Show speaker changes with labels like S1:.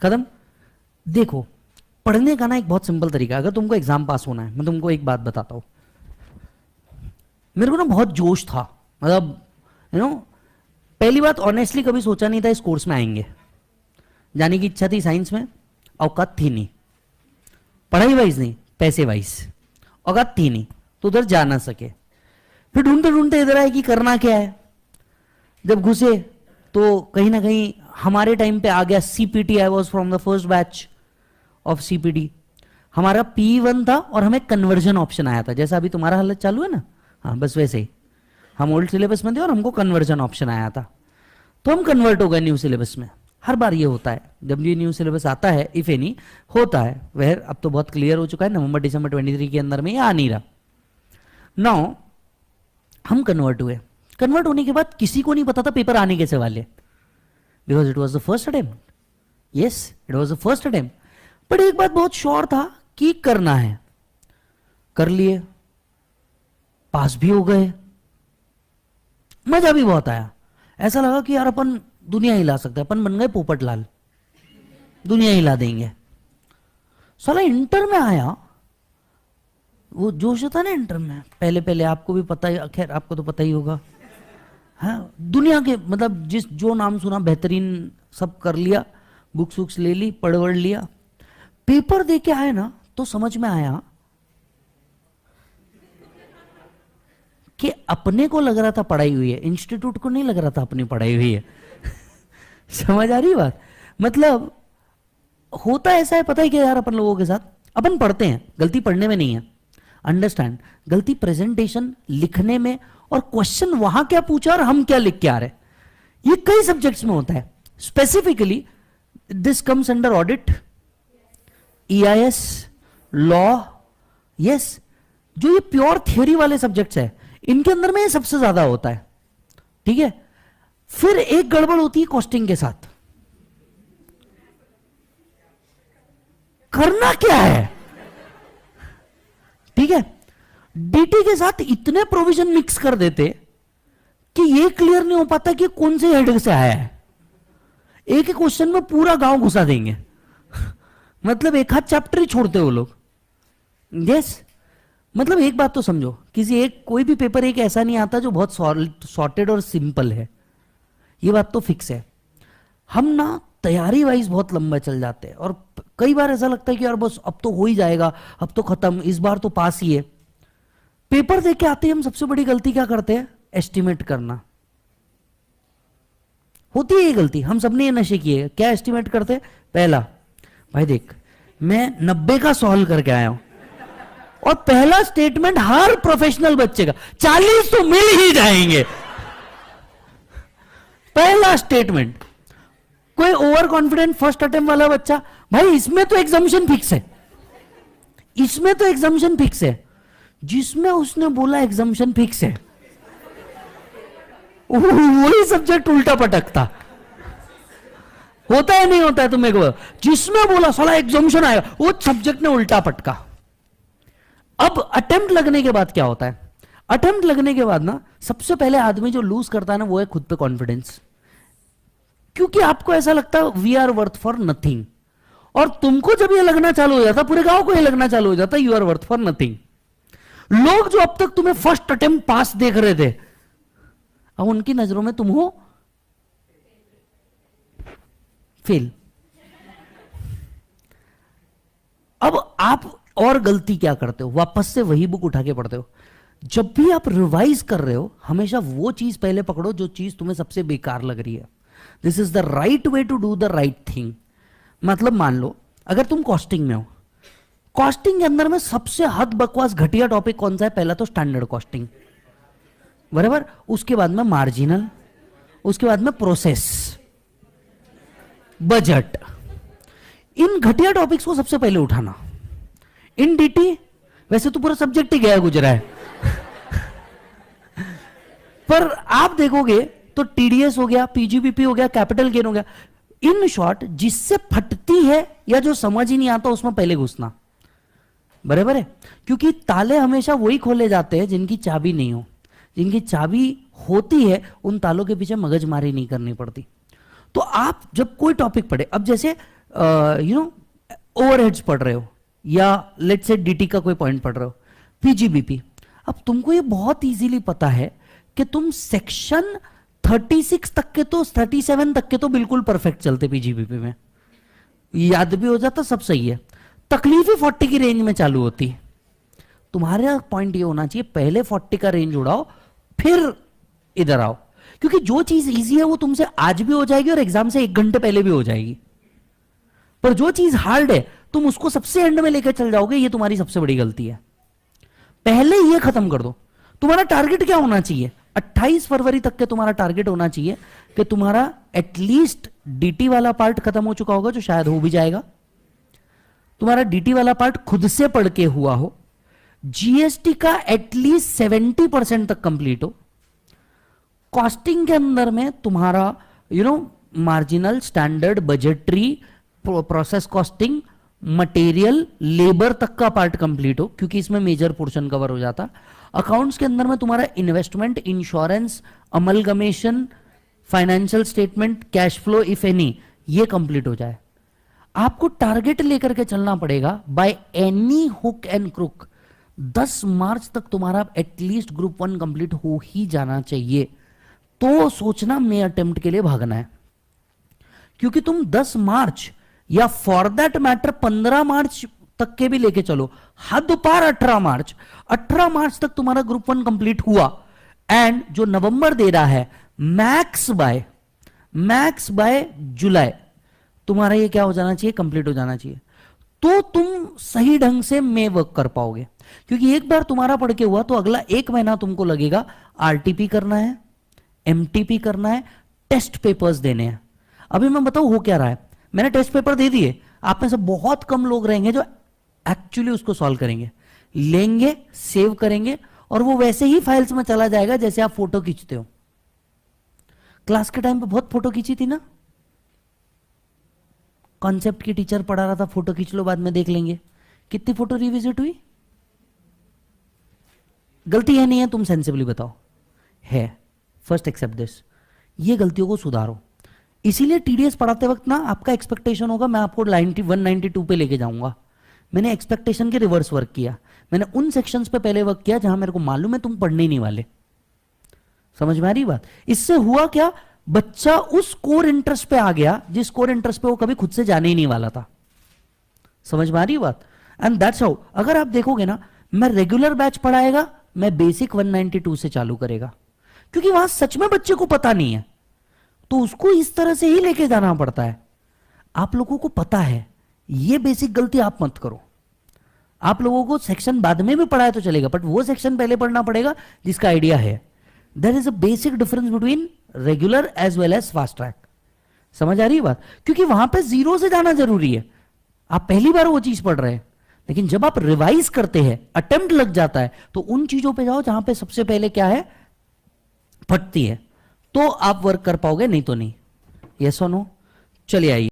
S1: खत्म। देखो, पढ़ने का ना एक बहुत सिंपल तरीका, अगर तुमको एग्जाम पास होना है, मैं तुमको एक बात बताता हूं। मेरे को ना बहुत जोश था, मतलब पहली बात ऑनेस्टली कभी सोचा नहीं था इस कोर्स में आएंगे। जाने की इच्छा थी साइंस में, औकात थी नहीं, पढ़ाई वाइज नहीं, पैसे वाइज औकात थी नहीं, तो उधर जा ना सके। फिर ढूंढते ढूंढते इधर आए कि करना क्या है। जब घुसे तो कहीं ना कहीं हमारे टाइम पे आ गया CPT. I was from the first batch of CPT. हमारा P1 था और हमें कन्वर्जन ऑप्शन आया था, जैसा अभी तुम्हारा हालत चालू है ना, हाँ बस वैसे ही। हम ओल्ड सिलेबस में थे और हमको कन्वर्जन ऑप्शन आया था, तो हम कन्वर्ट हो गए न्यू सिलेबस में। हर बार ये होता है जब ये न्यू सिलेबस आता है, इफ एनी होता है। वह अब तो बहुत क्लियर हो चुका है, नवंबर दिसंबर 23 के अंदर में ये आ नहीं रहा। नाउ हम कन्वर्ट हुए। कन्वर्ट होने के बाद किसी को नहीं पता था पेपर आने कैसे वाले, because it was the first attempt. Yes, it was the first attempt. But एक बात बहुत श्योर था कि करना है, कर लिए, पास भी हो गए, मजा भी बहुत आया। ऐसा लगा कि यार अपन दुनिया हिला सकते हैं, अपन बन गए पोपटलाल, दुनिया हिला देंगे। साला इंटर में आया, वो जोश था ना इंटर में, पहले पहले आपको भी पता ही, खैर आपको तो पता ही होगा, हाँ दुनिया के मतलब जो नाम सुना बेहतरीन सब कर लिया, बुक्स वुक्स ले ली, पढ़ लिया। पेपर दे के आए ना तो समझ में आया कि अपने को लग रहा था पढ़ाई हुई है, इंस्टीट्यूट को नहीं लग रहा था अपनी पढ़ाई हुई है। समझ आ रही बात? मतलब होता ऐसा है, पता है क्या यार, अपन लोगों के साथ अपन पढ़ते हैं, गलती पढ़ने में नहीं है, अंडरस्टैंड, गलती प्रेजेंटेशन लिखने में, और क्वेश्चन वहां क्या पूछा और हम क्या लिख के आ रहे। ये कई सब्जेक्ट्स में होता है। Specifically this comes under audit, EIS, law, yes, जो ये प्योर थ्योरी वाले सब्जेक्ट्स है, इनके अंदर में ये सबसे ज्यादा होता है। ठीक है, फिर एक गड़बड़ होती है कॉस्टिंग के साथ। करना क्या है, ठीक है, DT के साथ इतने प्रोविजन मिक्स कर देते कि ये क्लियर नहीं हो पाता कि कौन से हेड से आया है। एक ही क्वेश्चन में पूरा गांव घुसा देंगे। मतलब एक हाथ चैप्टर ही छोड़ते हो लोग। यस, मतलब एक बात तो समझो, कोई भी पेपर एक ऐसा नहीं आता जो बहुत सॉर्टेड और सिंपल है, ये बात तो फिक्स है। हम ना तैयारी वाइज बहुत लंबा चल जाते हैं, और कई बार ऐसा लगता है कि यार बस अब तो हो ही जाएगा, अब तो खत्म, इस बार तो पास ही है। पेपर देख के आते ही हम सबसे बड़ी गलती क्या करते हैं, एस्टिमेट करना। होती है ये गलती, हम सबने ये नशे किए। क्या एस्टिमेट करते हैं? पहला, भाई देख मैं 90 का सॉल्व करके आया हूं, और पहला स्टेटमेंट हर प्रोफेशनल बच्चे का 40 तो मिल ही जाएंगे। पहला स्टेटमेंट। कोई ओवर कॉन्फिडेंट फर्स्ट अटेम्प्ट वाला बच्चा, भाई इसमें तो एग्जामिशन फिक्स है, इसमें तो एग्जामिशन फिक्स है। जिसमें उसने बोला एग्जामिशन फिक्स है, वही सब्जेक्ट उल्टा पटकता। होता है नहीं होता है तुम्हें को? जिसमें बोला साला एग्जामिशन आएगा, वो सब्जेक्ट ने उल्टा पटका। अब अटेम्प्ट लगने के बाद क्या होता है? अटेम्प्ट लगने के बाद ना सबसे पहले आदमी जो लूज करता है ना, वो है खुद पे कॉन्फिडेंस। क्योंकि आपको ऐसा लगता है we are worth for nothing, और तुमको जब ये लगना चालू हो जाता, पूरे गांव को ये लगना चालू हो जाता you are worth for nothing. लोग जो अब तक तुम्हें फर्स्ट अटेम्प्ट पास देख रहे थे, अब उनकी नजरों में तुम हो फेल। अब आप और गलती क्या करते हो? वापस से वही बुक उठा के पढ़ते हो। जब भी आप रिवाइज कर रहे हो, हमेशा वो चीज पहले पकड़ो जो चीज तुम्हें सबसे बेकार लग रही है। This is the right way to do the right thing. मतलब मान लो अगर तुम कॉस्टिंग में हो, कॉस्टिंग के अंदर में सबसे हद बकवास घटिया टॉपिक कौन सा है? पहला तो स्टैंडर्ड कॉस्टिंग, बराबर, उसके बाद में मार्जिनल, उसके बाद में प्रोसेस, बजट। इन घटिया टॉपिक्स को सबसे पहले उठाना। इन DT वैसे तो पूरा सब्जेक्ट ही गया गुजरा है, पर आप देखोगे तो TDS हो गया, PGBP हो गया, कैपिटल गेन हो गया। इन शॉर्ट, जिससे फटती है या जो समझ ही नहीं आता उसमें पहले घुसना, बराबर है। क्योंकि ताले हमेशा वही खोले जाते हैं जिनकी चाबी नहीं हो। जिनकी चाबी होती है उन तालों के पीछे मगजमारी नहीं करनी पड़ती। तो आप जब कोई टॉपिक पढ़े, अब जैसे ओवरहेड्स पढ़ रहे हो, या लेट्स से डीटी का कोई पॉइंट पढ़ रहे हो, पीजीबीपी। अब तुमको ये बहुत इजीली पता है कि तुम सेक्शन 36 तक के तो 37 तक के तो बिल्कुल परफेक्ट चलते पीजीबीपी में, याद भी हो जाता, सब सही है। तकलीफ ही 40 की रेंज में चालू होती। तुम्हारा पॉइंट ये होना चाहिए पहले 40 का रेंज उड़ाओ फिर इधर आओ, क्योंकि जो चीज इजी है वो तुमसे आज भी हो जाएगी और एग्जाम से 1 घंटे पहले भी हो जाएगी, पर जो चीज हार्ड है तुम उसको सबसे एंड में लेकर चल जाओगे, ये तुम्हारी सबसे बड़ी गलती है। पहले ये खत्म कर दो। तुम्हारा टारगेट क्या होना चाहिए? 28 फरवरी तक के तुम्हारा टारगेट होना चाहिए कि तुम्हारा एटलीस्ट डीटी वाला पार्ट खत्म हो चुका होगा, जो शायद हो भी जाएगा। तुम्हारा डीटी वाला पार्ट खुद से पढ़ के हुआ हो, जीएसटी का एटलीस्ट 70% तक कंप्लीट हो, कॉस्टिंग के अंदर में तुम्हारा marginal, standard, budgetary, process costing, material, labour तक का पार्ट कंप्लीट हो, क्योंकि इसमें मेजर पोर्शन कवर हो जाता। अकाउंट्स के अंदर में तुम्हारा investment, insurance, amalgamation, financial statement, cash flow if any, ये कंप्लीट हो जाए। आपको टारगेट लेकर के चलना पड़ेगा by any hook and crook 10 मार्च तक तुम्हारा एटलीस्ट ग्रुप 1 कंप्लीट हो ही जाना चाहिए। तो सोचना मे अटेम्प्ट के लिए भागना है, क्योंकि तुम 10 मार्च या फॉर दैट मैटर 15 मार्च तक के भी लेके चलो, हद पार 18 मार्च तक तुम्हारा ग्रुप 1 कंप्लीट हुआ, एंड जो नवंबर दे रहा है मैक्स बाय जुलाई तुम्हारा ये क्या हो जाना चाहिए, कंप्लीट हो जाना चाहिए। तो तुम सही ढंग से मे वर्क कर पाओगे, क्योंकि एक बार तुम्हारा पढ़ के हुआ तो अगला 1 महीना तुमको लगेगा आरटीपी करना है, एमटीपी करना है, टेस्ट पेपर्स देने हैं। अभी मैं बताऊं हो क्या रहा है, मैंने टेस्ट पेपर दे दिए, आप में से बहुत कम लोग रहेंगे जो एक्चुअली उसको सॉल्व करेंगे, लेंगे, सेव करेंगे, और वो वैसे ही फाइल्स में चला जाएगा जैसे आप फोटो खींचते हो। क्लास के टाइम पे बहुत फोटो खींची थी ना, कॉन्सेप्ट की टीचर पढ़ा रहा था, फोटो खींच लो बाद में देख लेंगे। कितनी फोटो रिविजिट हुई? गलती है नहीं है, तुम सेंसिबली बताओ। है, फर्स्ट एक्सेप्ट दिस। ये गलतियों को सुधारो। इसीलिए टीडीएस पढ़ाते वक्त ना आपका एक्सपेक्टेशन होगा मैं आपको 192 पे लेके जाऊंगा। मैंने एक्सपेक्टेशन के रिवर्स वर्क किया, मैंने उन सेक्शंस पे पहले वर्क किया जहां मेरे को मालूम है तुम पढ़ने ही नहीं वाले। समझ में आ रही बात? इससे हुआ क्या, बच्चा उस कोर इंटरेस्ट पे आ गया जिस कोर इंटरेस्ट पे वो कभी खुद से जाने ही नहीं वाला था। समझ में आ रही बात? एंड दैट्स हाउ, अगर आप देखोगे ना, मैं रेगुलर बैच पढ़ाएगा, मैं बेसिक 192 से चालू करेगा, क्योंकि वहां सच में बच्चे को पता नहीं है, तो उसको इस तरह से ही लेके जाना पड़ता है। आप लोगों को पता है, ये बेसिक गलती आप मत करो। आप लोगों को सेक्शन बाद में भी पढ़ाया तो चलेगा, बट वो सेक्शन पहले पढ़ना पड़ेगा जिसका आइडिया है। There is a basic difference between regular as well as fast track. समझ आ रही है बात? क्योंकि वहां पे 0 से जाना जरूरी है। आप पहली बार वो चीज पढ़ रहे हैं, लेकिन जब आप रिवाइज करते हैं, अटेम्प्ट लग जाता है, तो उन चीजों पे जाओ जहां पे सबसे पहले क्या है, फटती है, तो आप वर्क कर पाओगे, नहीं तो नहीं। यस और नो? चलिए आइए।